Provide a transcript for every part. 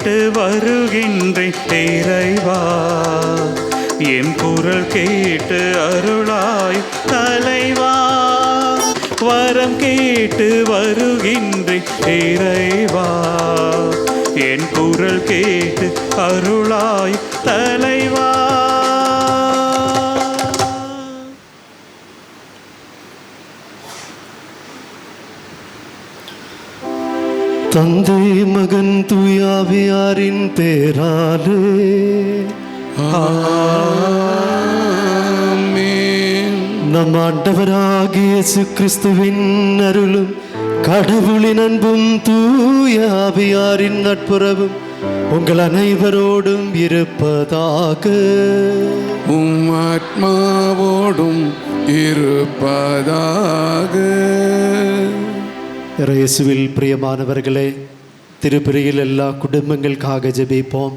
கேட்டு வருகின்றேன் இறைவா, என் குரல் கேட்டு அருளாய் தலைவா. வரம் கேட்டு வருகின்றேன் இறைவா, என் குரல் கேட்டு அருளாய் தலைவா. தந்தை மகன் தூயாவியாரின் பேராலே ஆமென். நம் ஆண்டவராகிய இயேசு கிறிஸ்துவின் அருளும் கடவுளின் அன்பும் தூயாவியாரின் நட்புறவும் உங்கள் அனைவரோடும் இருப்பதாக. உம் ஆத்மாவோடும் இருப்பதாக. இயேசுவில் பிரியமானவர்களே, திருப்பலியில் எல்லா குடும்பங்களுக்காக ஜெபிப்போம்.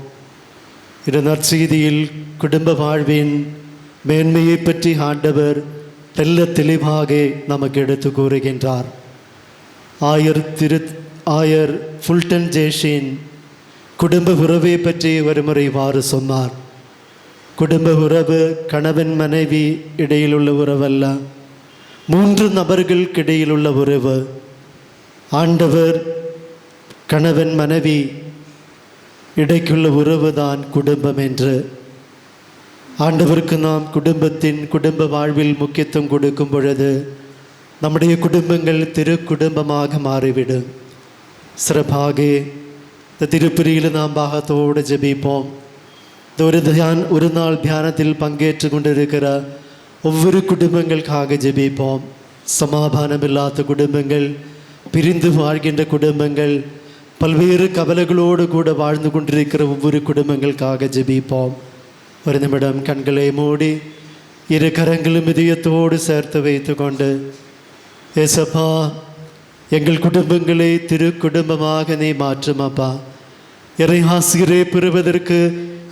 இந்த நற்செய்தியில் குடும்ப வாழ்வின் மேன்மையை பற்றி ஆண்டவர் தெல்ல தெளிவாக நமக்கு எடுத்து கூறுகின்றார். ஆயர் ஃபுல்டன் ஜேஷின் குடும்ப உறவை பற்றி ஒருமுறை இவ்வாறு சொன்னார்: குடும்ப உறவு கணவன் மனைவி இடையிலுள்ள உறவல்ல, 3 நபர்களுக்கு இடையிலுள்ள உறவு. ஆண்டவர் கணவன் மனைவி இடைக்குள்ள உறவுதான் குடும்பம் என்று. ஆண்டவருக்கு நாம் குடும்ப வாழ்வில் முக்கியத்துவம் கொடுக்கும் பொழுது நம்முடைய குடும்பங்கள் திரு குடும்பமாக மாறிவிடும். சிறப்பாக இந்த திருப்பலியில் நாம் பாகத்தோடு ஜெபிப்போம். ஒரு நாள் தியானத்தில் பங்கேற்று கொண்டிருக்கிற ஒவ்வொரு குடும்பங்களுக்காக ஜெபிப்போம். சமாதானம் இல்லாத குடும்பங்கள், பிரிந்து வாழ்கின்ற குடும்பங்கள், பல்வேறு கவலைகளோடு கூட வாழ்ந்து கொண்டிருக்கிற ஒவ்வொரு குடும்பங்களுக்காக ஜெபிப்போம். ஒரு நிமிடம் கண்களை மூடி 2 கரங்களும் இதயத்தோடு சேர்த்து வைத்து கொண்டு, ஏசப்பா, எங்கள் குடும்பங்களை திரு குடும்பமாக நீ மாற்றும் அப்பா. இறை ஆசிரியரை பெறுவதற்கு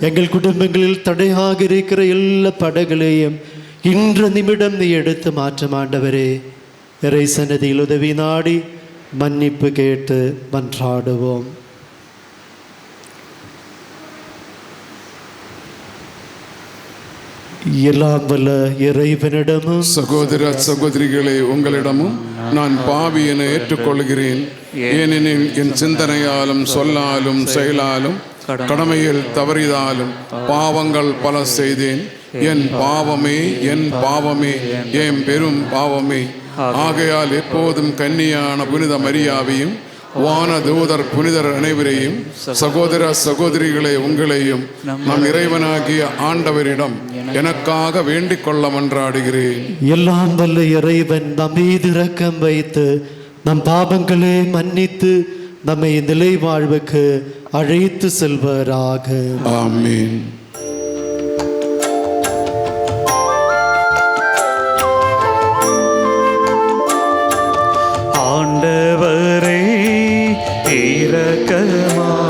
எங்கள் குடும்பங்களில் தடையாக இருக்கிற எல்லா படங்களையும் இன்று நிமிடம் நீ எடுத்து மாற்றும் ஆண்டவரே. இறை சன்னதியில் உதவி நாடி மன்னிப்பு கேட்டு மன்றாடுவோம். எல்லாம் வல்ல இறைவனிடமும் சகோதர சகோதரிகளே, உங்களிடமும் நான் பாவி என ஏற்றுக்கொள்கிறேன். ஏனெனில் என் சிந்தனையாலும் சொல்லாலும் செயலாலும் கடமையில் தவறிதாலும் பாவங்கள் பல செய்தேன். என் பாவமே, என் பாவமே, என் பெரும் பாவமே. ஆகையால் எப்போதும் கன்னியான புனித மரியாவையும் வான தூதர் புனிதர் அனைவரையும், சகோதர சகோதரிகளே உங்களையும் நம் இறைவனாகிய ஆண்டவரிடம் எனக்காக வேண்டிக் கொள்ள மன்றாடுகிறேன். எல்லாம் வல்ல இறைவன் நம் மீது இரக்கம் வைத்து நம் பாவங்களை மன்னித்து நம்மை நிலை வாழ்வுக்கு அழைத்து செல்வராக. ஆமென். ஆண்டவரே இரக்கமாயிரும்.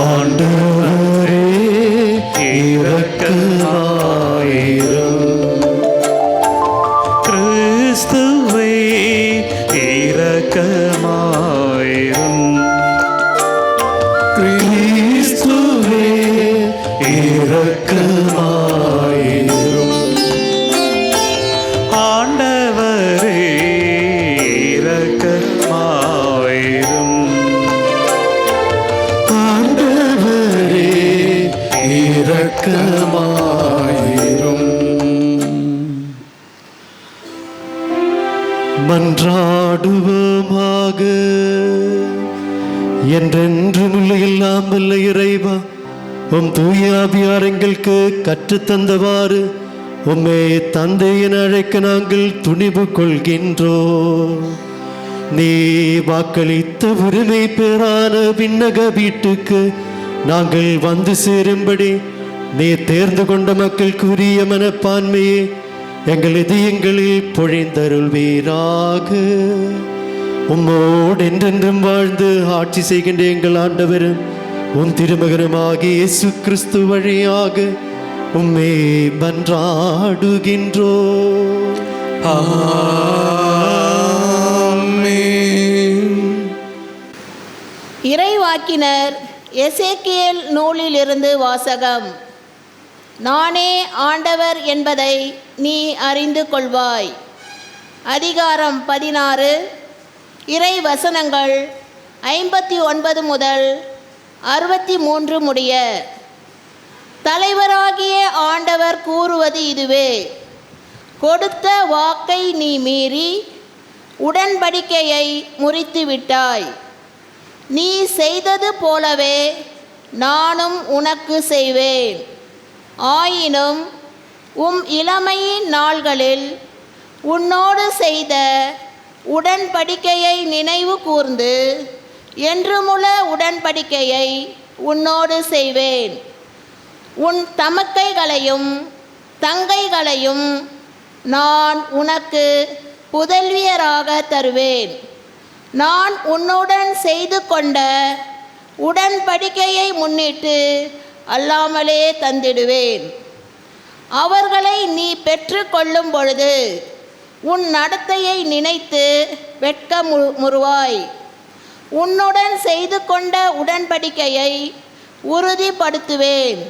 ஆண்டவரே இரக்கமாயிரும். கிறிஸ்துவே இரக்கமாயிரும். கிறிஸ்துவே இரக்கமாயிரும். ஆண்டவரே இரக்கமாயிரும். ஆண்டவரே இரக்கமாயிரும். மன்றாடுவோமாக. என்றென்றும் உள்ள எல்லாம் வல்ல இறைவா, உம் தூய ஆவியார் எங்களுக்கு கற்றுத்தந்தவாறு உம்மை தந்தை என அழைக்க நாங்கள் துணிவு கொள்கின்றோம். நீ வாக்களித்த உரிமை பெறான விண்ணக வீட்டுக்கு நாங்கள் வந்து சேரும்படி நீ தேர்ந்து கொண்ட மக்களுக்குரிய மனப்பான்மையை எங்கள் இதயங்களில் பொழிந்தருள்வீராக. உம்மோடு என்றென்றும் வாழ்ந்து ஆட்சி செய்கின்ற எங்கள் ஆண்டவரும் உன் திருமகனுமாகிய இயேசு கிறிஸ்து வழியாக உம்மை மன்றாடுகின்றோம். ஆமென். இறைவாக்கினர் எசேக்கியேல் நூலிலிருந்து வாசகம். நானே ஆண்டவர் என்பதை நீ அறிந்து கொள்வாய். அதிகாரம் 16, இறை வசனங்கள் 59 முதல் 63 முடிய. தலைவராகிய ஆண்டவர் கூறுவது இதுவே: கொடுத்த வாக்கை நீ மீறி உடன்படிக்கையை முறித்து விட்டாய். நீ செய்தது போலவே நானும் உனக்கு செய்வேன். ஆயினும் இளமையின் நாள்களில் உன்னோடு செய்த உடன்படிக்கையை நினைவு கூர்ந்து என்றுமுள்ள உடன்படிக்கையை உன்னோடு செய்வேன். உன் தமக்கைகளையும் தங்கைகளையும் நான் உனக்கு புதல்வியராக தருவேன். நான் உன்னுடன் செய்து கொண்ட உடன்படிக்கையை முன்னிட்டு அல்லாமலே தந்திடுவேன். அவர்களை நீ பெற்று கொள்ளும் பொழுது உன் நடத்தையை நினைத்து வெட்கமுறுவாய். உன்னுடன் செய்து கொண்ட உடன்படிக்கையை உறுதிப்படுத்துவேன்.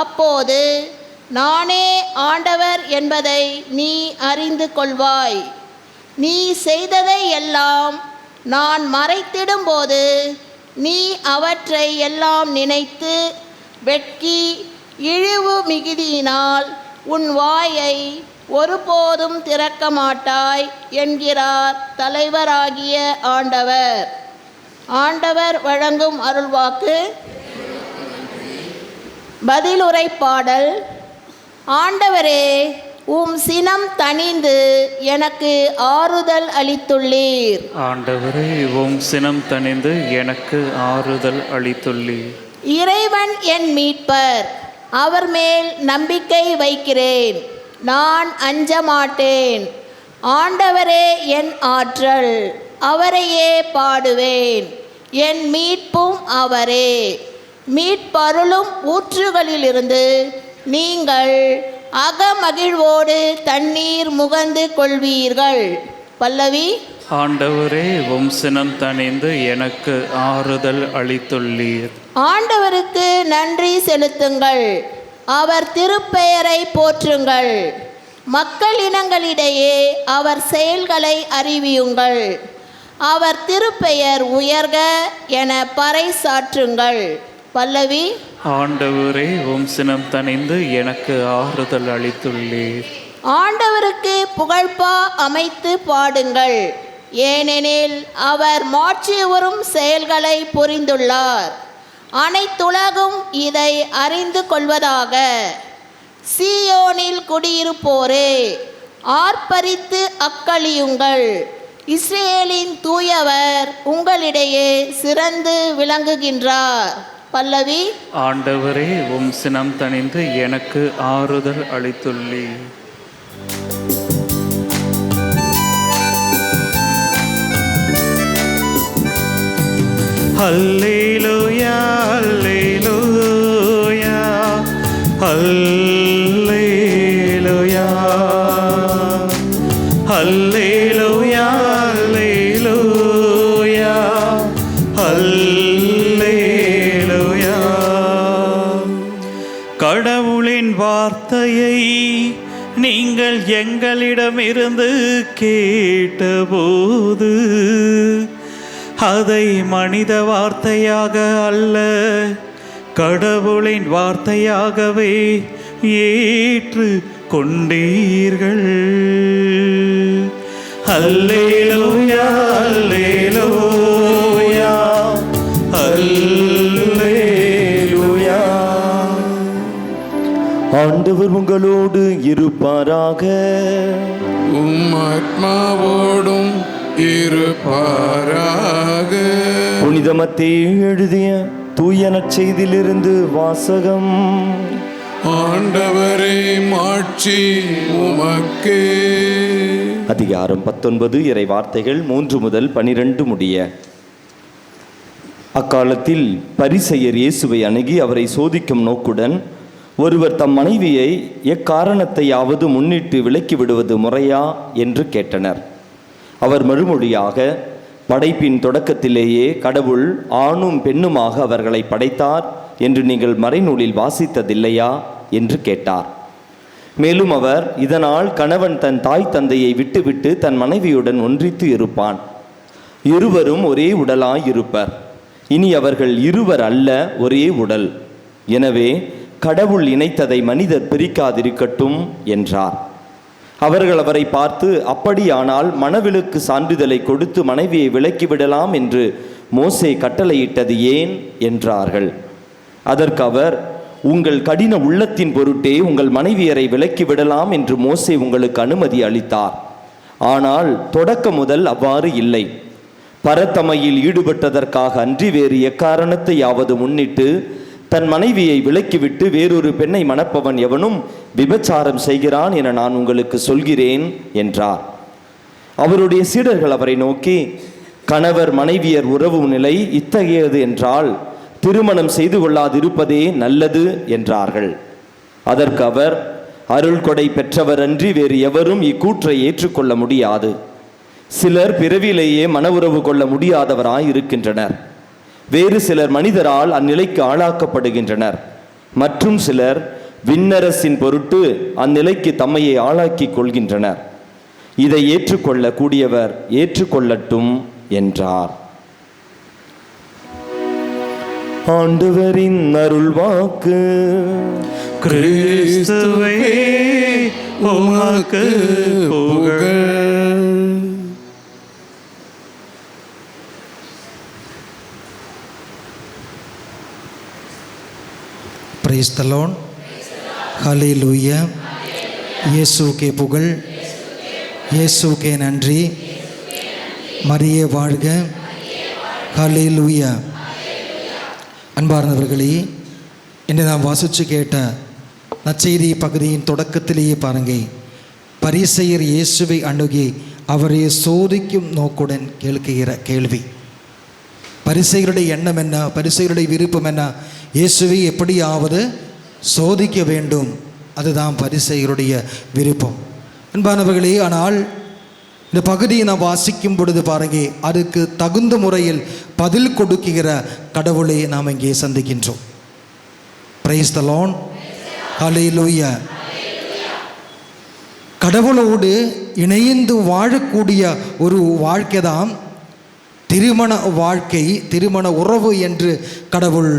அப்போது நானே ஆண்டவர் என்பதை நீ அறிந்து கொள்வாய். நீ செய்ததை எல்லாம் நான் மறைத்திடும்போது நீ அவற்றை எல்லாம் நினைத்து வெட்கி இழிவு மிகுதியினால் உன் வாயை ஒருபோதும் திறக்க மாட்டாய் என்கிறார் தலைவராகிய ஆண்டவர். ஆண்டவர் வழங்கும் அருள்வாக்கு. பதிலுரை பாடல். ஆண்டவரே, சினம் தணிந்து எனக்கு ஆறுதல் அளித்துள்ளீர். ஆண்டவரே, சினம் தணிந்து எனக்கு ஆறுதல் அளித்துள்ளீர். இறைவன் என் மீட்பர், அவர் மேல் நம்பிக்கை வைக்கிறேன். நான் அஞ்ச மாட்டேன். ஆண்டவரே என் ஆற்றல், அவரையே பாடுவேன். என் மீட்பும் அவரே. மீட்பருளும் ஊற்றுகளிலிருந்து நீங்கள் அகமகிழ்வோடு தண்ணீர் முகந்து கொள்வீர்கள். பல்லவி. ஆண்டவரே, சினம் தணிந்து எனக்கு ஆறுதல் அளித்துள்ளீர். ஆண்டவருக்கு நன்றி செலுத்துங்கள், அவர் திருப்பெயரை போற்றுங்கள். மக்கள் இனங்களிடையே அவர் செயல்களை அறிவியுங்கள். அவர் திருப்பெயர் உயர்க என பறைசாற்றுங்கள். பல்லவி. ஆண்டவரே, சினம் தணிந்து எனக்கு ஆறுதல் அளித்துள்ளீர். ஆண்டவருக்கு புகழ்பா அமைத்து பாடுங்கள், ஏனெனில் அவர் மாட்சியுறும் செயல்களை புரிந்துள்ளார். அனைத்துலகும் இதை அறிந்து கொள்வதாக. சீயோனில் குடியிருப்போரே, ஆர்ப்பரித்து அக்களியுங்கள். இஸ்ரேலின் தூயவர் உங்களிடையே சிறந்து விளங்குகின்றார். பல்லவி. ஆண்டவரே, சினம் தணிந்து எனக்கு ஆறுதல் அளித்துள்ளீர். ஹல்லேலூயா, ஹல்லேலூயா, ஹல்லேலூயா, ஹல்லேலூயா, ஹல்லேலூயா, ஹல்லேலூயா. கடவுளின் வார்த்தையை நீங்கள் எங்களிடமிருந்து கேட்டபோது அதை மனித வார்த்தையாக அல்ல, கடவுளின் வார்த்தையாகவே ஏற்று கொண்டீர்கள். அல்லேலூயா, அல்லேலூயா, அல்லேலூயா. ஆண்டவர் உங்களோடு இருப்பாராக. ஆத்மாவோடும் இருப்பாராக. புனித மத்தேயு எழுதிய தூய நற்செய்தியிலிருந்து வாசகம். ஆண்டவரே, மாட்சி உமக்கே. அதிகாரம் 19, இறை வார்த்தைகள் 3 முதல் 12 முடிய. அக்காலத்தில் பரிசேயர் இயேசுவை அணுகி அவரை சோதிக்கும் நோக்குடன், ஒருவர் தம் மனைவியை எக்காரணத்தையாவது முன்னிட்டு விலக்கி விடுவது முறையா என்று கேட்டனர். அவர் மறுமொழியாக, படைப்பின் தொடக்கத்திலேயே கடவுள் ஆணும் பெண்ணுமாக அவர்களை படைத்தார் என்று நீங்கள் மறைநூலில் வாசித்ததில்லையா என்று கேட்டார். மேலும் அவர், இதனால் கணவன் தன் தாய் தந்தையை விட்டுவிட்டு தன் மனைவியுடன் ஒன்றித்து இருப்பான், இருவரும் ஒரே உடலாய் இருப்பர், இனி அவர்கள் இருவர் அல்ல, ஒரே உடல், எனவே கடவுள் இணைத்ததை மனிதர் பிரிக்காதிருக்கட்டும் என்றார். அவர்கள் அவரை பார்த்து, அப்படியானால் மணவிலக்கு சான்றிதழை கொடுத்து மனைவியை விலக்கிவிடலாம் என்று மோசே கட்டளையிட்டது ஏன் என்றார்கள். அதற்கு அவர், உங்கள் கடின உள்ளத்தின் பொருட்டே உங்கள் மனைவியரை விலக்கிவிடலாம் என்று மோசே உங்களுக்கு அனுமதி அளித்தார். ஆனால் தொடக்க முதல் அவ்வாறு இல்லை. பரத்தமையில் ஈடுபட்டதற்காக அன்றி வேறு எக்காரணத்தையாவது முன்னிட்டு தன் மனைவியை விலக்கிவிட்டு வேறொரு பெண்ணை மணப்பவன் எவனும் விபச்சாரம் செய்கிறான் என நான் உங்களுக்கு சொல்கிறேன் என்றார். அவருடைய சீடர்கள் அவரை நோக்கி, கணவர் மனைவியர் உறவு நிலை இத்தகையது என்றால் திருமணம் செய்து கொள்ளாதிருப்பதே நல்லது என்றார்கள். அதற்கு அவர், அருள் கொடை பெற்றவர் அன்றி வேறு எவரும் இக்கூற்றை ஏற்றுக்கொள்ள முடியாது. சிலர் பிறவிலேயே மன உறவு கொள்ள முடியாதவராய் இருக்கின்றனர். வேறு சிலர் மனிதரால் அந்நிலைக்கு ஆளாக்கப்படுகின்றனர். மற்றும் சிலர் விண்ணரசின் பொருட்டு அந்நிலைக்கு தம்மையை ஆளாக்கிக் கொள்கின்றனர். இதை ஏற்றுக்கொள்ள கூடியவர் ஏற்றுக்கொள்ளட்டும் என்றார். ஆண்டவரின் அருள் வாக்கு. கிறிஸ்துவே உமக்கு புகழ். प्रेज़ द लॉर्ड, हालेलुया, இயேசு கே புகழ், இயேசு கே நன்றி, மரியே வாழ்க, ஹalleluya. அன்பார்ந்தவர்களே, இன்று நாம் வாசித்து கேட்ட நற்செய்தி பகுதியின் தொடக்கத்திலேயே பாருங்க, பரிசேயர் இயேசுவை அணுகி அவரை சோதிக்கும் நோக்குடன் கேட்கிற கேள்வி. பரிசேயருடைய எண்ணம் என்ன, பரிசேயருடைய விருப்பம் என்ன? இயேசுவை எப்படியாவது சோதிக்க வேண்டும், அதுதான் பரிசேயருடைய விருப்பம். அன்பானவர்களே, ஆனால் இந்த பகுதியை நாம் வாசிக்கும் பொழுது பாருங்க, அதுக்கு தகுந்த முறையில் பதில் கொடுக்கிற கடவுளை நாம் இங்கே சந்திக்கின்றோம். பிரைஸ் த லார்ட், ஹல்லேலூயா. கடவுளோடு இணைந்து வாழக்கூடிய ஒரு வாழ்க்கை தான் திருமண வாழ்க்கை, திருமண உறவு என்று கடவுள்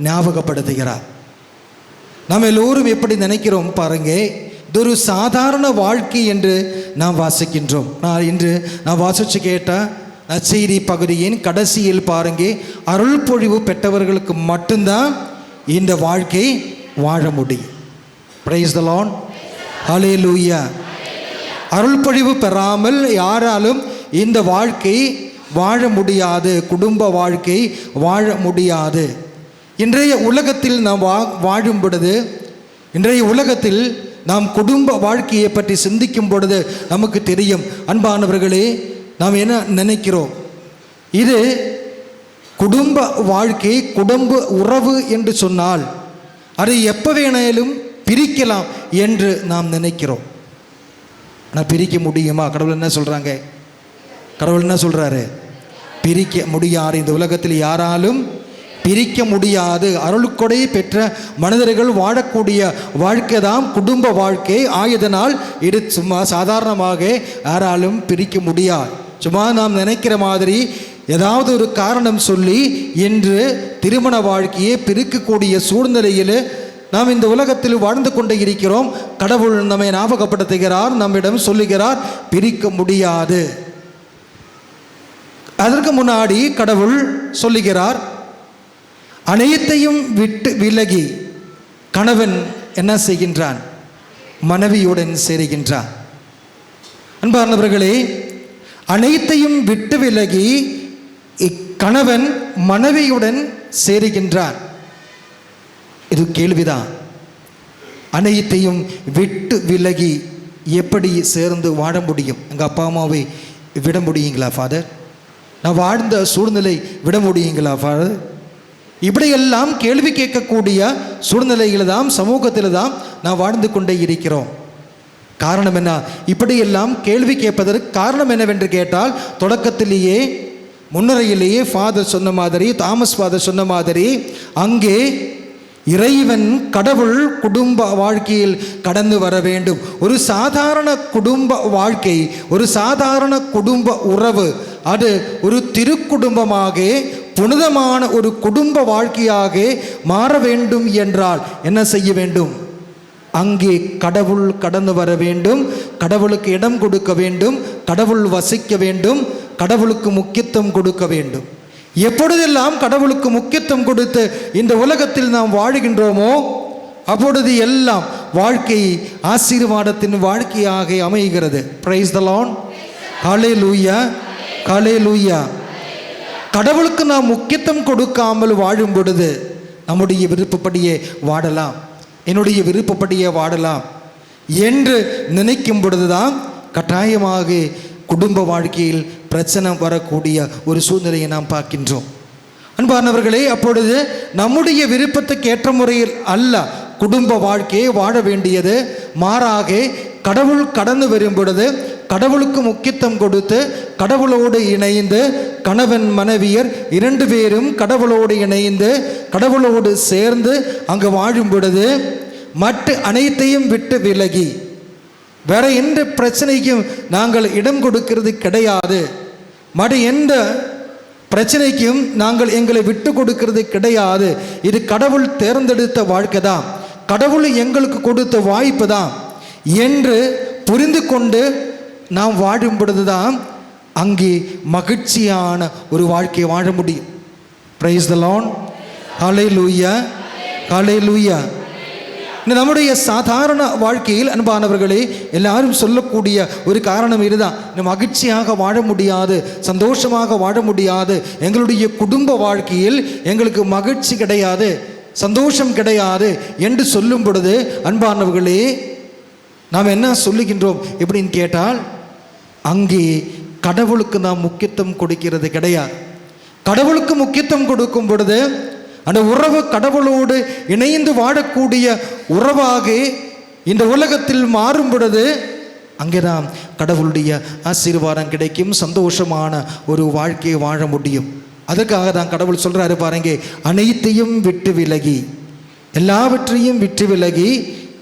ஞாபகப்படுத்துகிறார். நாம் எல்லோரும் எப்படி நினைக்கிறோம் பாருங்க, இது ஒரு சாதாரண வாழ்க்கை என்று நாம் வாசிக்கின்றோம். இன்று நான் வாசித்து கேட்ட நற்செய்தி பகுதியின் கடைசியில் பாருங்க, அருள் பொழிவு பெற்றவர்களுக்கு மட்டும்தான் இந்த வாழ்க்கை வாழ முடியும். பிரைஸ் தி லார்ட், ஹல்லேலூயா. அருள் பொழிவு பெறாமல் யாராலும் இந்த வாழ்க்கை வாழ முடியாது, குடும்ப வாழ்க்கை வாழ முடியாது. இன்றைய உலகத்தில் நாம் வாழும் பொழுது, இன்றைய உலகத்தில் நாம் குடும்ப வாழ்க்கையை பற்றி சிந்திக்கும் பொழுது நமக்கு தெரியும். அன்பானவர்களே, நாம் என்ன நினைக்கிறோம்? இது குடும்ப வாழ்க்கை, குடும்ப உறவு என்று சொன்னால் அதை எப்போ வேணாலும் பிரிக்கலாம் என்று நாம் நினைக்கிறோம். ஆனால் பிரிக்க முடியுமா? கடவுள் என்ன சொல்கிறாங்க? கடவுள் என்ன சொல்கிறாரு? பிரிக்க முடியாது. இந்த உலகத்தில் யாராலும் பிரிக்க முடியாது. அருள்கொடை பெற்ற மனிதர்கள் வாழக்கூடிய வாழ்க்கை தான் குடும்ப வாழ்க்கை. ஆயதனால் இது சும்மா சாதாரணமாக யாராலும் பிரிக்க முடியாது. சும்மா நாம் நினைக்கிற மாதிரி ஏதாவது ஒரு காரணம் சொல்லி இன்று திருமண வாழ்க்கையை பிரிக்கக்கூடிய சூழ்நிலையில் நாம் இந்த உலகத்தில் வாழ்ந்து கொண்டே இருக்கிறோம். கடவுள் நம்மை ஞாபகப்படுத்துகிறார், நம்மிடம் சொல்லுகிறார், பிரிக்க முடியாது. அதற்கு முன்னாடி கடவுள் சொல்லுகிறார், அனைத்தையும் விட்டு விலகி கணவன் என்ன செய்கின்றான்? மனைவியுடன் சேருகின்றான். அன்பார்ந்தவர்களே, அனைத்தையும் விட்டு விலகி கணவன் மனைவியுடன் சேருகின்றான். இது கேள்விதான். அனைத்தையும் விட்டு விலகி எப்படி சேர்ந்து வாழ முடியும்? எங்கள் அப்பா அம்மாவை விட முடியுங்களா ஃபாதர்? நான் வாழ்ந்த சூழ்நிலை விட முடியுங்களா ஃபாதர்? இப்படியெல்லாம் கேள்வி கேட்கக்கூடிய சூழ்நிலையில் தான், சமூகத்தில் தான் நான் வாழ்ந்து கொண்டே இருக்கிறோம். காரணம் என்ன? இப்படியெல்லாம் கேள்வி கேட்பதற்கு காரணம் என்னவென்று கேட்டால், தொடக்கத்திலேயே முன்னுரையிலேயே ஃபாதர் சொன்ன மாதிரி, தாமஸ் ஃபாதர் சொன்ன மாதிரி, அங்கே இறைவன் கடவுள் குடும்ப வாழ்க்கையில் கடந்து வர வேண்டும். ஒரு சாதாரண குடும்ப வாழ்க்கை, ஒரு சாதாரண குடும்ப உறவு, அது ஒரு திருக்குடும்பமாக புனிதமான ஒரு குடும்ப வாழ்க்கையாக மாற வேண்டும் என்றால் என்ன செய்ய வேண்டும்? அங்கே கடவுள் கடந்து வர வேண்டும், கடவுளுக்கு இடம் கொடுக்க வேண்டும், கடவுள் வசிக்க வேண்டும், கடவுளுக்கு முக்கியத்துவம் கொடுக்க வேண்டும். எப்பொழுதெல்லாம் கடவுளுக்கு முக்கியத்துவம் கொடுத்து இந்த உலகத்தில் நாம் வாழுகின்றோமோ அப்பொழுது எல்லாம் வாழ்க்கை ஆசீர்வாதத்தின் வாழ்க்கையாக அமைகிறது. Praise the lord. Hallelujah, hallelujah. கடவுளுக்கு நாம் முக்கியத்துவம் கொடுக்காமல் வாழும் பொழுது நம்முடைய விருப்பப்படியே வாழலாம், என்னுடைய விருப்பப்படியே வாழலாம் என்று நினைக்கும் பொழுதுதான் கட்டாயமாக குடும்ப வாழ்க்கையில் பிரச்சனை வரக்கூடிய ஒரு சூழ்நிலையை நாம் பார்க்கின்றோம். அன்பானவர்களே, அப்பொழுது நம்முடைய விருப்பத்துக்கு ஏற்ற முறையில் அல்ல குடும்ப வாழ்க்கையை வாழ வேண்டியது. மாறாக கடவுள் கடந்து வரும் பொழுது கடவுளுக்கு முக்கியத்துவம் கொடுத்து கடவுளோடு இணைந்து, கணவன் மனைவியர் 2 பேரும் கடவுளோடு இணைந்து கடவுளோடு சேர்ந்து அங்கு வாழும் பொழுது மற்ற அனைத்தையும் விட்டு விலகி வேற எந்த பிரச்சனைக்கும் நாங்கள் இடம் கொடுக்கிறது கிடையாது, மற்ற எந்த பிரச்சனைக்கும் நாங்கள் எங்களை விட்டு கொடுக்கிறது கிடையாது. இது கடவுள் தேர்ந்தெடுத்த வாழ்க்கை தான், கடவுள் எங்களுக்கு கொடுத்த வாய்ப்பு தான் என்று புரிந்து கொண்டு நாம் வாழும் பொழுதுதான் அங்கே மகிழ்ச்சியான ஒரு வாழ்க்கையை வாழ முடியும். Praise the lord. Hallelujah, hallelujah. நம்முடைய சாதாரண வாழ்க்கையில் அன்பானவர்களே எல்லாரும் சொல்லக்கூடிய ஒரு காரணம் இதுதான், மகிழ்ச்சியாக வாழ முடியாது, சந்தோஷமாக வாழ முடியாது, எங்களுடைய குடும்ப வாழ்க்கையில் எங்களுக்கு மகிழ்ச்சி கிடையாது, சந்தோஷம் கிடையாது என்று சொல்லும் பொழுது அன்பானவர்களே நாம் என்ன சொல்லுகின்றோம் எப்படின்னு கேட்டால், அங்கே கடவுளுக்கு நாம் முக்கியத்துவம் கொடுக்கிறது கிடையாது. கடவுளுக்கு முக்கியத்துவம் கொடுக்கும் பொழுது அந்த உறவு கடவுளோடு இணைந்து வாழக்கூடிய உறவாக இந்த உலகத்தில் மாறும் பொழுது அங்கேதான் கடவுளுடைய ஆசீர்வாதம் கிடைக்கும், சந்தோஷமான ஒரு வாழ்க்கையை வாழ முடியும். அதுக்காக தான் கடவுள் சொல்றாரு பாருங்க, அனைத்தையும் விட்டு விலகி, எல்லாவற்றையும் விட்டு விலகி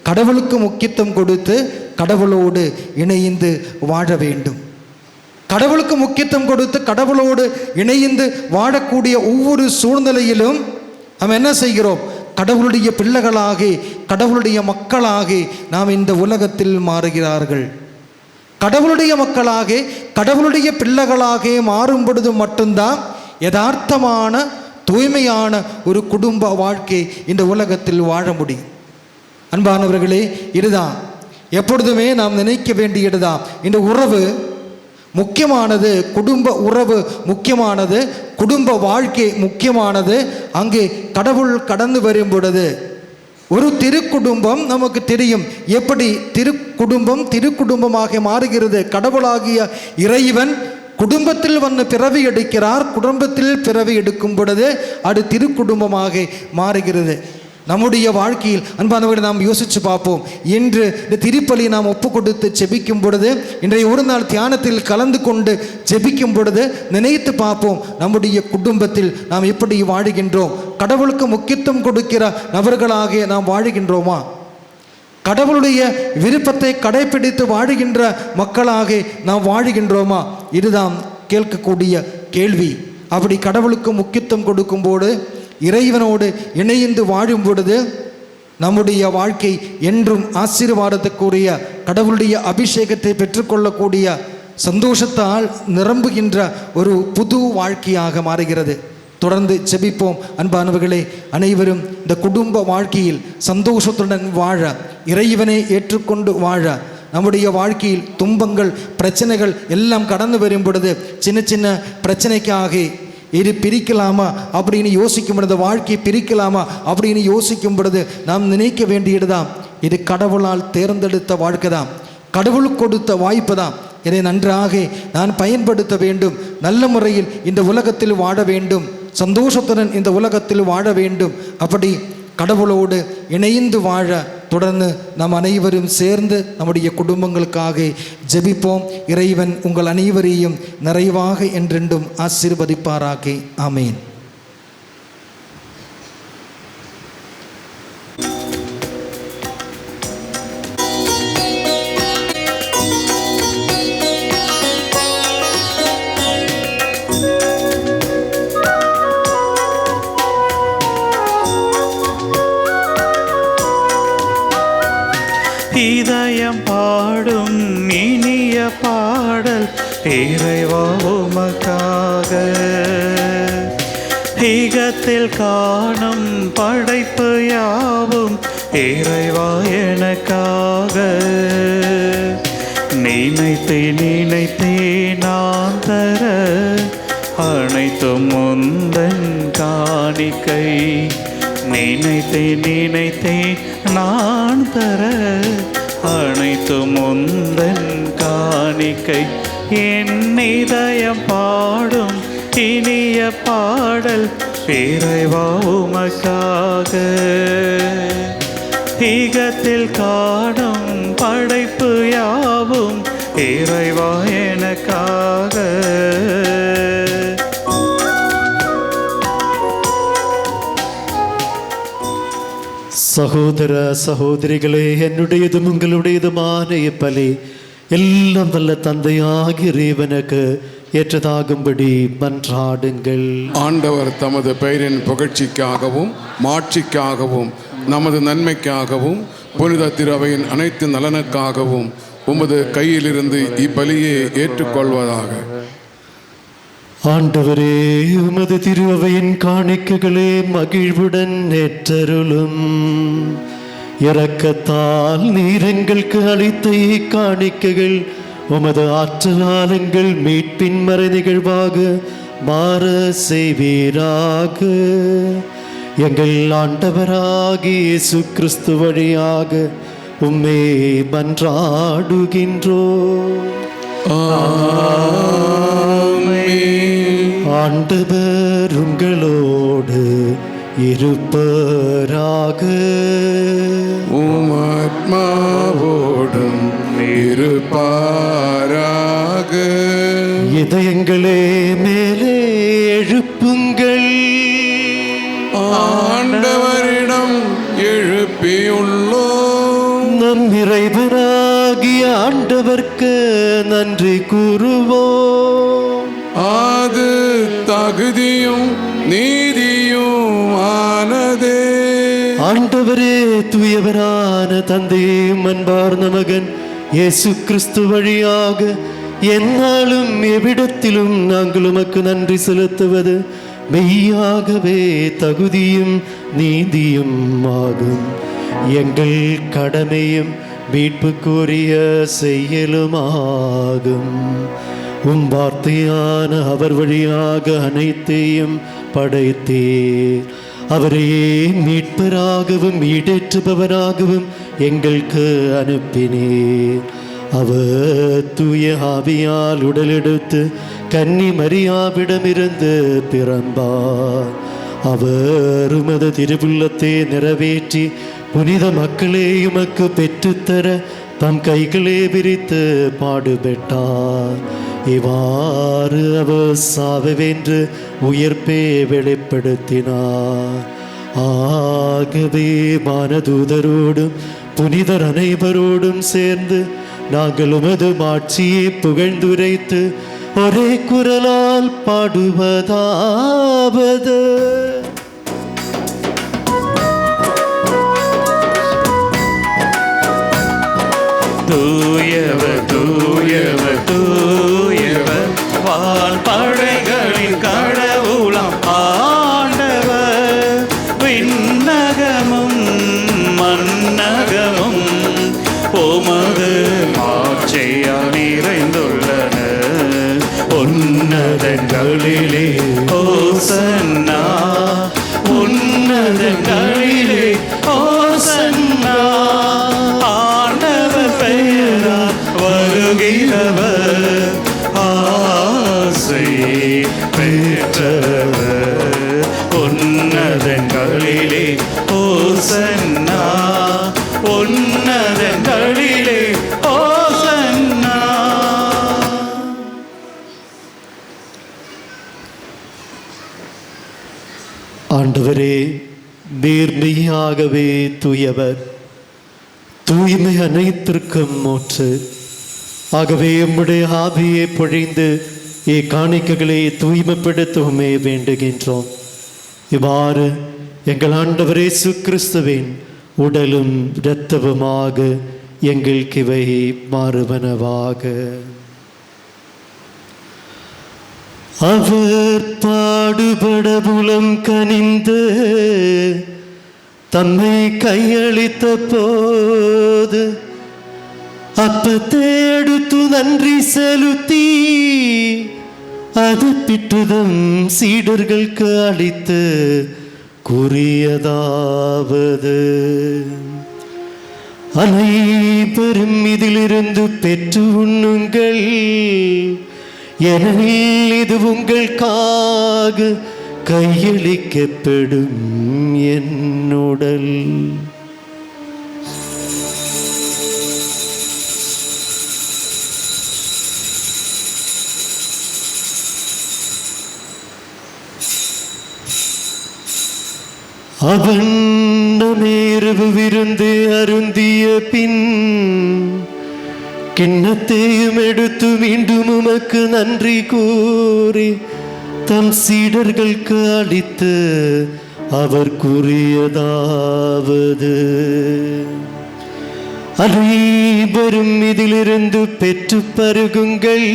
கடவுளுக்கு முக்கியத்துவம் கொடுத்து கடவுளோடு இணைந்து வாழ வேண்டும். கடவுளுக்கு முக்கியத்துவம் கொடுத்து கடவுளோடு இணைந்து வாழக்கூடிய ஒவ்வொரு சூழ்நிலையிலும் நாம் என்ன செய்கிறோம்? கடவுளுடைய பிள்ளைகளாக, கடவுளுடைய மக்களாக நாம் இந்த உலகத்தில் மாறுகிறார்கள். கடவுளுடைய மக்களாக, கடவுளுடைய பிள்ளைகளாக மாறும் பொழுது மட்டும்தான் யதார்த்தமான தூய்மையான ஒரு குடும்ப வாழ்க்கை இந்த உலகத்தில் வாழ முடியும். அன்பானவர்களே, இதுதான் எப்பொழுதுமே நாம் நினைக்க வேண்டியதுதான். இந்த உறவு முக்கியமானது, குடும்ப உறவு முக்கியமானது, குடும்ப வாழ்க்கை முக்கியமானது. அங்கே கடவுள் கடந்து வரும் பொழுது ஒரு திருக்குடும்பம் நமக்கு தெரியும் எப்படி திருக்குடும்பமாக மாறுகிறது. கடவுளாகிய இறைவன் குடும்பத்தில் வந்து பிறவி எடுக்கிறார். குடும்பத்தில் பிறவி எடுக்கும் பொழுது அது திருக்குடும்பமாக மாறுகிறது. நம்முடைய வாழ்க்கையில் அன்பானவர்களை நாம் யோசித்து பார்ப்போம். இன்று இந்த திருப்பலி நாம் ஒப்பு கொடுத்து ஜெபிக்கும் பொழுது, இன்றைய ஒரு நாள் தியானத்தில் கலந்து கொண்டு ஜெபிக்கும் பொழுது நினைத்து பார்ப்போம், நம்முடைய குடும்பத்தில் நாம் எப்படி வாழுகின்றோம்? கடவுளுக்கு முக்கியத்துவம் கொடுக்கிற நபர்களாக நாம் வாழுகின்றோமா? கடவுளுடைய விருப்பத்தை கடைபிடித்து வாழுகின்ற மக்களாக நாம் வாழுகின்றோமா? இதுதான் கேட்கக்கூடிய கேள்வி. அப்படி கடவுளுக்கு முக்கியத்துவம் கொடுக்கும்போது, இறைவனோடு இணைந்து வாழும் பொழுது நம்முடைய வாழ்க்கை என்றும் ஆசீர்வாதத்துக்குரிய, கடவுளுடைய அபிஷேகத்தை பெற்றுக்கொள்ளக்கூடிய, சந்தோஷத்தால் நிரம்புகின்ற ஒரு புது வாழ்க்கையாக மாறுகிறது. தொடர்ந்து ஜெபிப்போம். அன்பானவர்களே, அனைவரும் இந்த குடும்ப வாழ்க்கையில் சந்தோஷத்துடன் வாழ, இறைவனை ஏற்றுக்கொண்டு வாழ, நம்முடைய வாழ்க்கையில் துன்பங்கள், பிரச்சனைகள் எல்லாம் கடந்து வரும் பொழுது சின்ன சின்ன பிரச்சனைக்காக இது பிரிக்கலாமா அப்படின்னு யோசிக்கும் பொழுது, வாழ்க்கையை பிரிக்கலாமா அப்படின்னு யோசிக்கும் பொழுது நாம் நினைக்க வேண்டியதுதான், இது கடவுளால் தேர்ந்தெடுத்த வாழ்க்கை தான், கடவுள் கொடுத்த வாய்ப்பு தான். இதை நன்றாக நான் பயன்படுத்த வேண்டும், நல்ல முறையில் இந்த உலகத்தில் வாழ வேண்டும், சந்தோஷத்துடன் இந்த உலகத்தில் வாழ வேண்டும். அப்படி கடவுளோடு இணைந்து வாழ தொடர்ந்து நாம் அனைவரும் சேர்ந்து நம்முடைய குடும்பங்களுக்காக ஜெபிப்போம். இறைவன் உங்கள் அனைவரையும் நிறைவாக என்றென்றும் ஆசீர்வதிப்பாராக. ஆமேன். இதயம் பாடும் இனிய பாடல் இறைவா உமக்காக, ஈகத்தில் காணும் படைப்பு யாவும் இறைவா எனக்காக. நினைத்தே நான் தர அனைத்தும் முந்தன் காணிக்கை. நினைத்தே நான் தர அனைத்தும் முந்தன் காணிக்கை. என் இதயம் பாடும் இனிய பாடல் இறைவா உமக்காக, ஈகத்தில் காணும் படைப்பு யாவும் இறைவா எனக்காக. சகோதர சகோதரிகளே, என்னுடையதும் உங்களுடையதுமான இப்பலி எல்லாம் வல்ல தந்தையாகிய இறைவனுக்கு ஏற்றதாகும்படி மன்றாடுங்கள். ஆண்டவர் தமது பெயரின் புகழ்ச்சிக்காகவும் மாட்சிக்காகவும் நமது நன்மைக்காகவும் புனித திருவையின் அனைத்து நலனுக்காகவும் உமது கையிலிருந்து இப்பலியை ஏற்றுக்கொள்வதாக. ஆண்டவரே, உமது திருவையின் காணிக்கைகளே மகிழ்வுடன் ஏற்றருளும். இரக்கத்தால் நீர் எங்களுக்கு அளித்த காணிக்கைகள் உமது ஆற்றலால் எங்கள் மீட்பின் மறை நிகழ்வாக மாற செய்வீராக. எங்கள் ஆண்டவராகிய இயேசு கிறிஸ்து வழியாக உம்மை மன்றாடுகின்றோம். ஆண்டவர் உங்களோடு இருப்பராக. உமாத்மாவோடும் இருப்பாராக. இதயங்களே மேலே எழுப்புங்கள். ஆண்டவரிடம் எழுப்பியுள்ளோம். நம் இறைவனாகிய ஆண்டவர்க்கு நன்றி கூறுவோம். அது தகுதியும் நீதியும் ஆனதே. ஆண்டவரே, தூயவரான தந்தையும் அன்பார்ந்த மகன் இயேசு கிறிஸ்து வழியாக எந்நாளும் எவ்விடத்திலும் நாங்கள் உமக்கு நன்றி செலுத்துவது மெய்யாகவே தகுதியும் நீதியும் ஆகும். எங்கள் கடமையும் மீட்புக்குரிய செயலுமாகும். வார்த்தையான அவர் வழியாக அனைத்தையும் படைத்தீர். அவரையே மீட்பராகவும் ஈடேற்றுபவராகவும் எங்களுக்கு அனுப்பினீர். அவர் தூய ஆவியால் உடலெடுத்து கன்னி மரியாவிடமிருந்து பிறந்தார். அவர் உமது திருவுள்ளத்தை நிறைவேற்றி புனித மக்களே உமக்கு பெற்றுத்தர தம் கைகளே விரித்து பாடுபட்டார். இவ்வாறு அவர் சாவென்று உயிர்ப்பே வெளிப்படுத்தினார். ஆகவே வானதூதரோடும் புனிதர் அனைவரோடும் சேர்ந்து நாங்கள் உமது மாட்சியை புகழ்ந்துரைத்து ஒரே குரலால் பாடுவதாவது: தூயவர் தூயவர் தூயவர் வான் படைகளின் கடவுளாம் ஆண்டவர். விண்ணகமும் மன்னகமும் உமது ஆட்சியால் நிறைந்துள்ளன. உன்னதங்களிலே ஓசன்னா, உன்னதங்களிலே ஓசன்னா. ஆண்டவர் பெயரால் வருகிறவர் ஆசை பெற்றவர். உன்னதங்களிலே ஓசன்னா, ஆண்டவரே, நீர் மெய்யாகவே தூயவர், தூய்மை அனைத்திற்கும் மூச்சு. ஆகவே உம்முடைய ஆவியை பொழிந்து இக்காணிக்கைகளை தூய்மைப்படுத்தவுமே வேண்டுகின்றோம். இவ்வாறு எங்கள் ஆண்டவர் இயேசு கிறிஸ்துவின் உடலும் இரத்தவுமாக எங்களுக்கு இவை மாறுவனவாக. அவர் பாடுபட புலம் கனிந்து தம்மை கையளித்த போது அப்பத்தை எடுத்து நன்றி செலுத்தி அது பிற்றுதம் சீடர்களுக்கு அளித்து கூறியதாவது: அனைவரும் இதிலிருந்து பெற்று உண்ணுங்கள், ஏனெனில் இது உங்களுக்காக கையளிக்கப்படும் என் உடல். அவன் இரவு விருந்து அருந்திய பின் கிண்ணத்தையும் எடுத்து மீண்டும் உமக்கு நன்றி கூறி தம் சீடர்களுக்கு அளித்து அவர் கூறியதாவது: அனைவரும் இதிலிருந்து பெற்று பருகுங்கள்,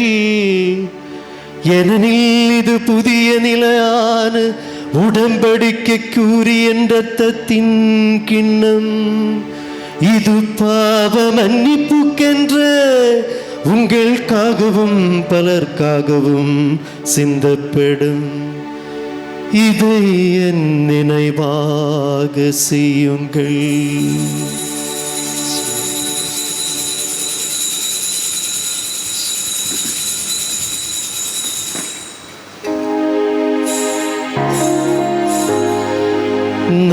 ஏனெனில் இது புதிய நிலையான உடன்படிக்கை கூறிய இரத்தத்தின் கிண்ணம். இது பாவ மன்னிப்புக்கென்ற உங்களுக்காகவும் பலருக்காகவும் சிந்தப்படும். இதை என் நினைவாக செய்யுங்கள்.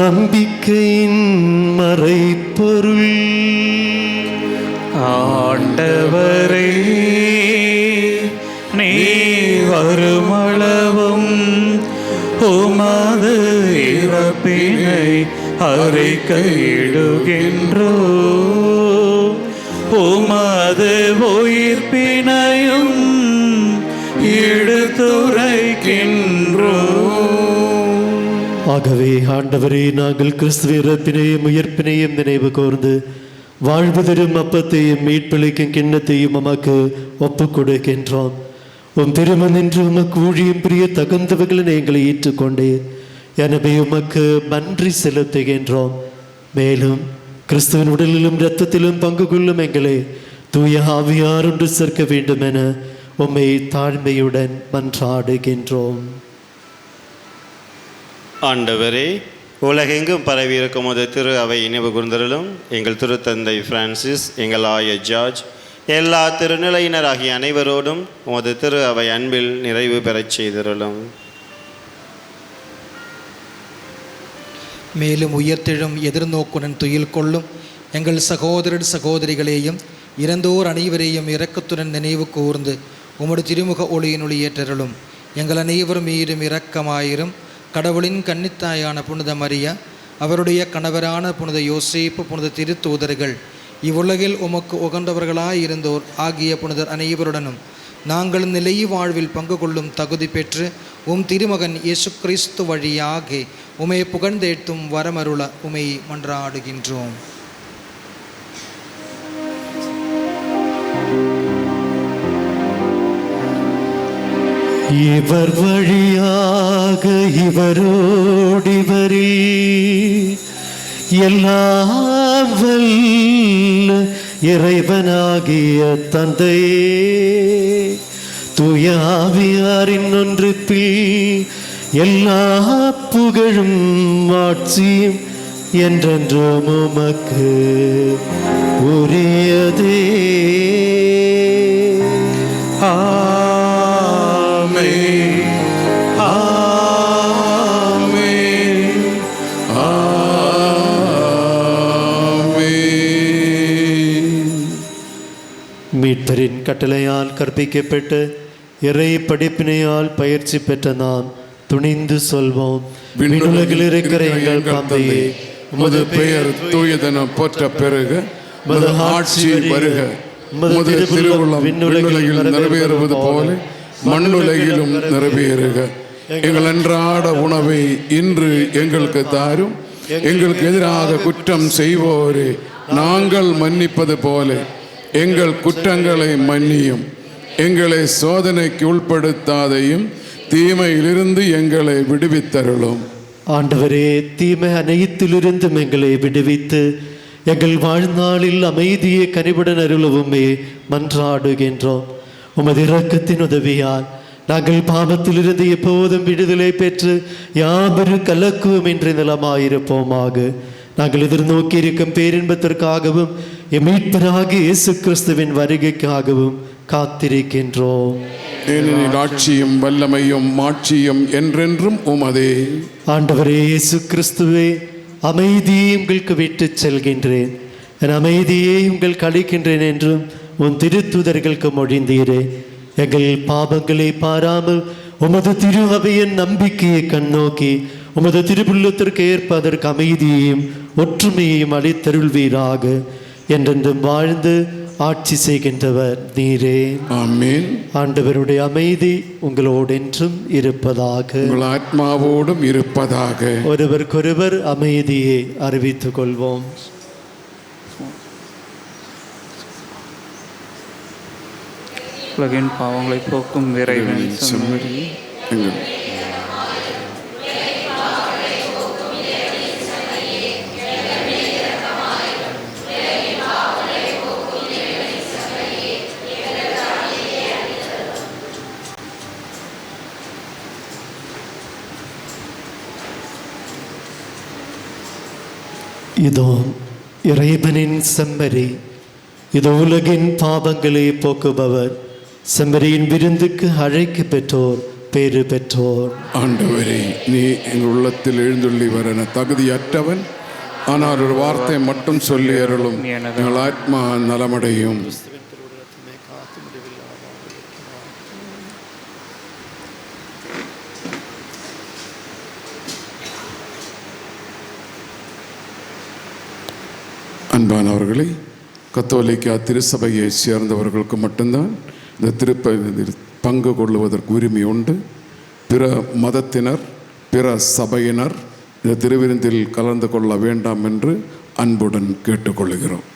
நம்பிக்கையின் மறைப்பொருள். ஆண்டவரே, நீ வருமளவும் உமது இறப்பினை அறிக்கையிடுகின்றோ, உமது உயிர்ப்பினையும் எடுத்துரைக்கின்றோ. ஆகவே ஆண்டவரே, நாங்கள் கிறிஸ்துவ இறப்பினையும் உயிர்ப்பினையும் நினைவு கூர்ந்து வாழ்வு தரும் அப்பத்தையும் மீட்பளிக்கும் கிண்ணத்தையும் உமக்கு ஒப்புக் கொடுக்கின்றோம். உம் திருமணின்று உமக்கு ஊழியம் புரிய தகுந்தவர்களை எங்களை ஏற்றுக்கொண்டேன். எனவே உமக்கு நன்றி செலுத்துகின்றோம். மேலும் கிறிஸ்துவின் உடலிலும் இரத்தத்திலும் பங்கு கொள்ளும் எங்களை தூய ஆவியார் ஒன்று சேர்க்க வேண்டும் என உம்மை தாழ்மையுடன் மன்றாடுகின்றோம். ஆண்டவரே, உலகெங்கும் பரவியிருக்கும் உமது திரு அவை நினைவு கூர்ந்தருளும். எங்கள் திருத்தந்தை பிரான்சிஸ், எங்கள் ஆயர் ஜார்ஜ், எல்லா திருநிலையினராகிய அனைவரோடும் உமது திரு அவை அன்பில் நிறைவு பெறச் செய்திருளும். மேலும் உயர்த்தெழும் எதிர்நோக்குடன் துயில் கொள்ளும் எங்கள் சகோதரர் சகோதரிகளையும் இறந்தோர் அனைவரையும் இரக்கத்துடன் நினைவு கூர்ந்து உமது திருமுக ஒளியினொளி ஏற்றருளும். எங்கள் அனைவரும் மீதும் இரக்கமாயிரும். கடவுளின் கன்னித்தாயான புனித மரியா, அவருடைய கணவரான புனித யோசேப்பு, புனித திருத்தூதர்கள், இவ்வுலகில் உமக்கு உகந்தவர்களாயிருந்தோர் ஆகிய புனிதர் அனைவருடனும் நாங்கள் நிலை வாழ்வில் பங்கு கொள்ளும் தகுதி பெற்று உம் திருமகன் இயேசு கிறிஸ்து வழியாக உமை புகழ்ந்தேற்றும் வரமருள உமை மன்றாடுகின்றோம். இவர் வழியாக இவரோடிவரில் எல்லாம் வல்ல இறைவனாகிய தந்தையே, தூய ஆவியாரின் ஒன்றிப்பில் எல்லா புகழும் ஆட்சியும் என்றென்றும் உமக்கு உரியதே. மீட்பரின் கட்டளையால் கற்பிக்கப்பட்டு இறை படிப்பினையால் பயிற்சி பெற்ற நாம் துணிந்து சொல்வோம். விண்ணுலகில் இருக்கிற எங்கள் தந்தையே, உமது பெயர் தூயதென போற்ற பெருக, உமது ஆட்சி வருக, உமது திருவுள்ளம் விண்ணுலகில் நிறைவேறுவது போல மண்ணுலகிலும் நிறைவேறுக. எங்கள் அன்றாட உணவை இன்று எங்களுக்கு தாரும். எங்களுக்கு எதிராக குற்றம் செய்வோரே நாங்கள் மன்னிப்பது போல எங்கள் குற்றங்களை மன்னியும். எங்களை சோதனைக்கு உட்படுத்தாதையும், தீமையிலிருந்து எங்களை விடுவித்தருளும். ஆண்டவரே, தீமை அனைத்திலிருந்தும் எங்களை விடுவித்து எங்கள் வாழ்நாளில் அமைதியை கனிவுடன் அருளவுமே மன்றாடுகின்றோம். உமது இரக்கத்தின் உதவியால் நாங்கள் பாவத்திலிருந்து எப்போதும் விடுதலை பெற்று யாவரு கலக்குவோம் என்று நலமாயிருப்போமாக. நாங்கள் எதிர்நோக்கி இருக்கும் பேரின்பத்திற்காகவும் எம் மீட்பராகிய இயேசு கிறிஸ்துவின் வருகைக்காகவும் காத்திருக்கின்றோம். ஏனெனில் ஆட்சியும் வல்லமையும் மாட்சியும் என்றென்றும் உமதே. ஆண்டவரே இயேசு கிறிஸ்துவே, அமைதியை உங்களுக்கு விட்டு செல்கின்றேன், என் அமைதியை உங்களுக்கு அளிக்கின்றேன் என்றும் உன் திருத்துதர்களுக்கு மொழிந்தீரே. எங்கள் பாவங்களை பாராமல் உமது திரு அவையின் நம்பிக்கையை கண்ணோக்கி உமது திருவுள்ளத்திற்கு ஏற்ப அதற்கு அமைதியையும் ஒற்றுமையையும் அளித்தருள்வீராக. என்றென்றும் வாழ்ந்து ஆட்சி செய்கின்றவர் நீரே. ஆமென். ஆண்டவருடைய அமைதி உங்களோடு என்றும் இருப்பதாக, உங்கள் ஆத்மாவோடும் இருப்பதாக. ஒருவருக்கொருவர் அமைதியை அறிவித்துக் கொள்வோம். உலகின் பாவங்களை போக்கும் இறைவன் செம்மறி, எங்கள் இதோ இறைவனின் செம்மறி, இதோ உலகின் பாவங்களை போக்குபவர். செம்மறியின் விருந்துக்கு அழைக்க பெற்றோர் பேறு பெற்றோர். ஆண்டவரே, நீ எங்கள் உள்ளத்தில் எழுந்துள்ளி வர தகுதியற்றவன், ஆனால் ஒரு வார்த்தை மட்டும் சொல்லி அருளும், எங்கள் ஆத்மா நலமடையும். அன்பானவர்களே, கத்தோலிக்கா திருச்சபையை சேர்ந்தவர்களுக்கு மட்டும்தான் இந்த திருப்பதியில் பங்கு கொள்ளுவதற்கு உரிமை உண்டு. பிற மதத்தினர், பிற சபையினர் இந்த திருவிருந்தில் கலந்து கொள்ள வேண்டாம் என்று அன்புடன் கேட்டுக்கொள்கிறோம்.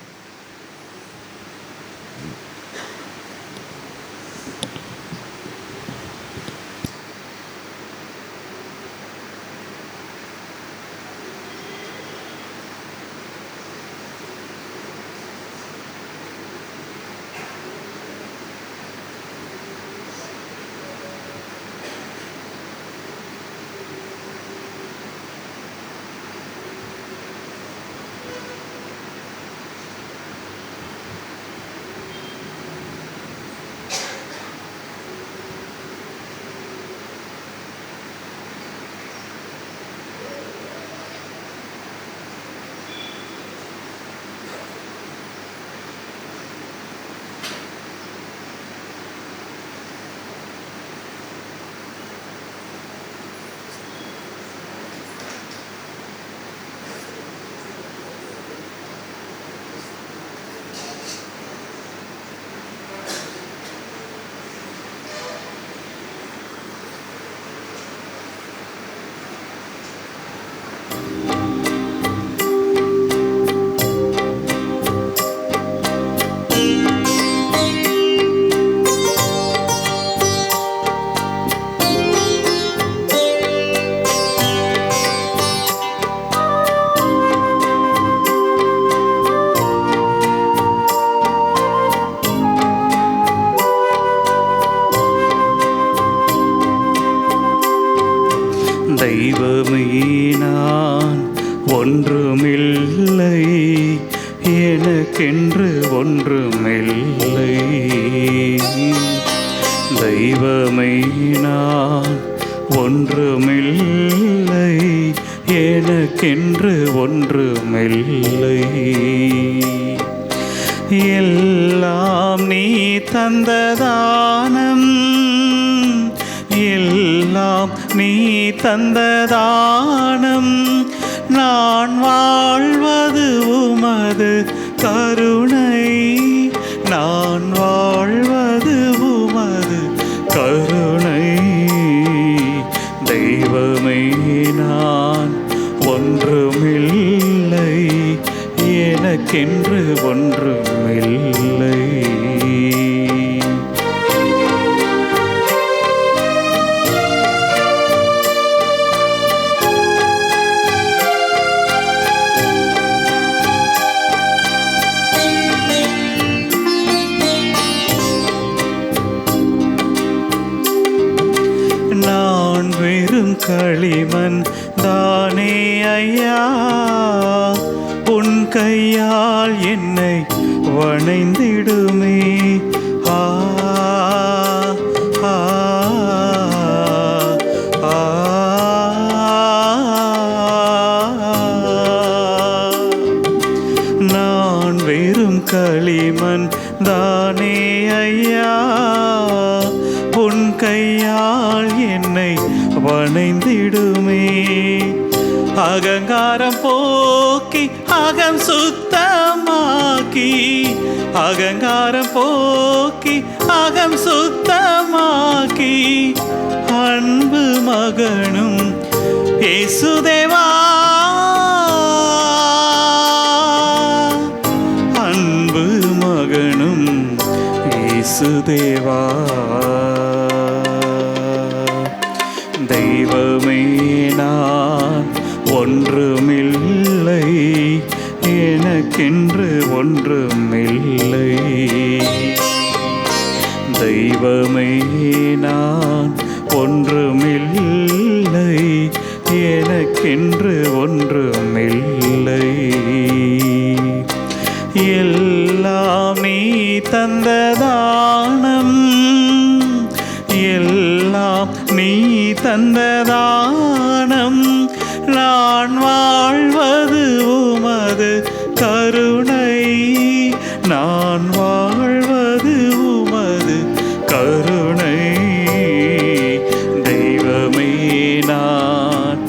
தெய்வமே நான் ஒன்றுமில்லை, எனக்கென்று ஒன்றுமில்லை. தெய்வமே நான் ஒன்றுமில்லை, எனக்கென்று ஒன்றுமில்லை. எல்லாம் நீ தந்த தானம், எல்லாம் எல்லாம் நீ தந்ததானம், நான் வாழ்வது உமது கருணை, நான் வாழ்வது உமது கருணை. தெய்வமே நான் ஒன்றுமில்லை, எனக்கென்று ஒன்றுமில்லை. நான் வெறும் களிமண் தானே ஐயா, உன் கையால் என்னை வணைந்திடுமே. ஆ ஆ ஆ நான் வெறும் களிமண் தானே ஐயா, உன் கையால் என்னை வணைந்திடுமே. அகங்காரம் போக்கி அகம் சுத்தமாக்கி, அகங்காரம் போக்கி அகம் சுத்தமாக்கி, அன்பு மகனும் இயேசுதேவா, அன்பு மகனும் இயேசுதேவா. தெய்வமே நான் ஒன்றுமில்லை, எனக்கென்று ஒன்றுமில்லை. தெய்வமே நான் ஒன்றுமில்லை, எனக்கென்று ஒன்றுமில்லை. எல்லாம் நீ தந்ததானம், எல்லாம் நீ தந்ததானம், நான் வாழ்வது உமது கருணை, நான் வாழ்வது உமது கருணை. தெய்வமே நான்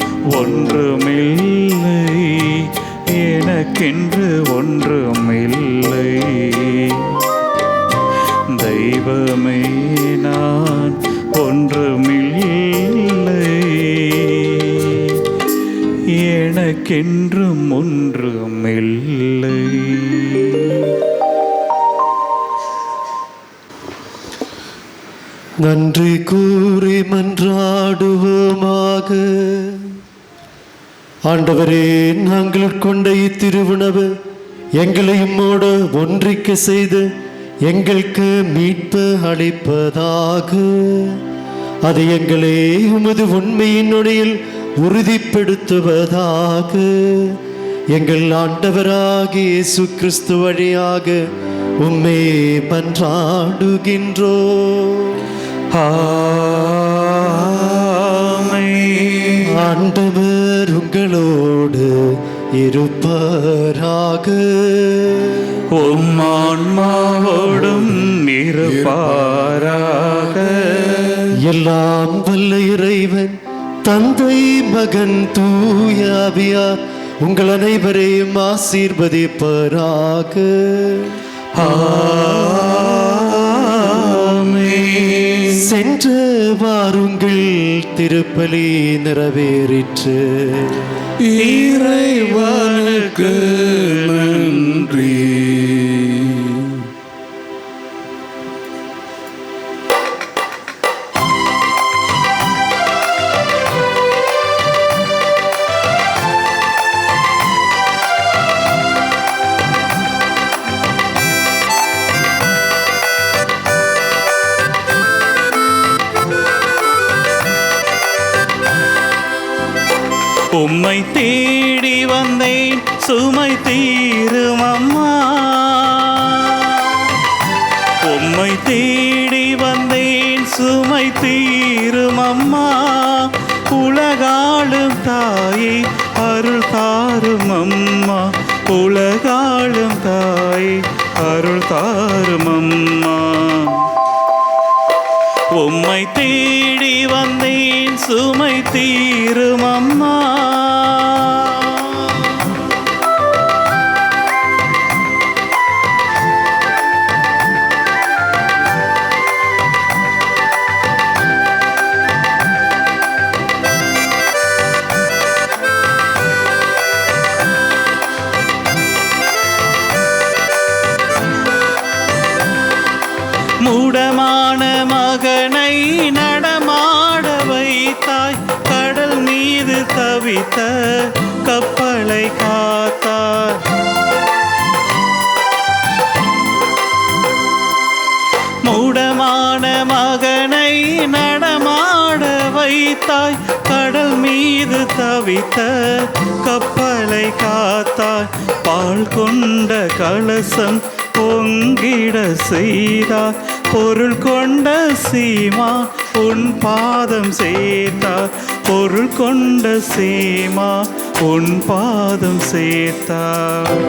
ஒன்றுமில்லை, எனக்கென்று ஒன்றுமில்லை. தெய்வமே நான் ஒன்றுமில்லை, எனக்கென்றும் ஒன்றுமில்லை. நன்றி கூறி மன்றாடுவோமாக. ஆண்டவரே, நாங்கள் கொண்ட இத்திருவுணவு எங்களை உம்மோடு ஒன்றிக்க செய்து எங்களுக்கு மீட்பு அளிப்பதாக. அது எங்களை உமது உண்மையின் நொடியில் உறுதிப்படுத்துவதாக. எங்கள் ஆண்டவராகிய இயேசு கிறிஸ்து வழியாக உம்மை மன்றாடுகின்றோம். ஆமென். ஆண்டவர் உங்களோடு இருப்பாராக. உம் ஆன்மாவோடும் இருப்பாராக. எல்லாம் வல்ல இறைவன் தந்தை, மகன், தூய ஆவியார் உங்கள் அனைவரையும் ஆசீர்வதிப்பாராக. ஆமென். சென்று வாருங்கள், திருப்பலி நிறைவேறிற்று. இறைவனுக்கு நன்றி. உம்மை தேடி வந்தேன், சுமை தீரும் அம்மா. உம்மை தேடி வந்தேன், சுமை தீரும் அம்மா. உலகாளும் தாயே அருள் தாரும் அம்மா, உலகாளும் தாயே அருள் தாரும் அம்மா. உம்மை தேடி வந்தேன், மூடமான மகனை நடமாட வைத்தாய், கடல் மீது தவித்த கப்பலை காத்தாய். மூடமான மகனை நடமாட வைத்தாய், கடல் மீது தவித்த கப்பலை காத்தாய். பால் கொண்ட கலசம் பொங்கிட செய்தாய், பொருள் கொண்ட சீமா உன் பாதம் சேர்த்தாய். பொருள் கொண்ட சீமா உன் பாதம் சேர்த்தாய்.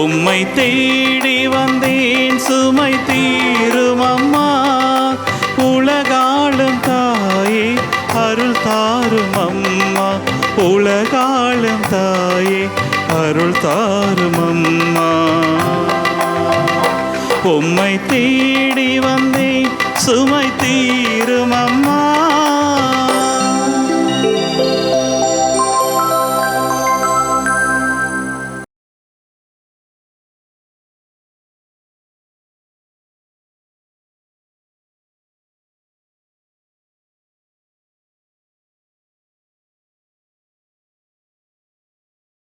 உம்மை தேடி வந்தேன் சுமை தீரும் அம்மா, உலகாளும் தாயே அருள் தாரும் அம்மா. உலகாளும் தாயே அருள் தாரும் அம்மா. உம்மை தேடி வந்தேன் சுமை தீரும் அம்மா,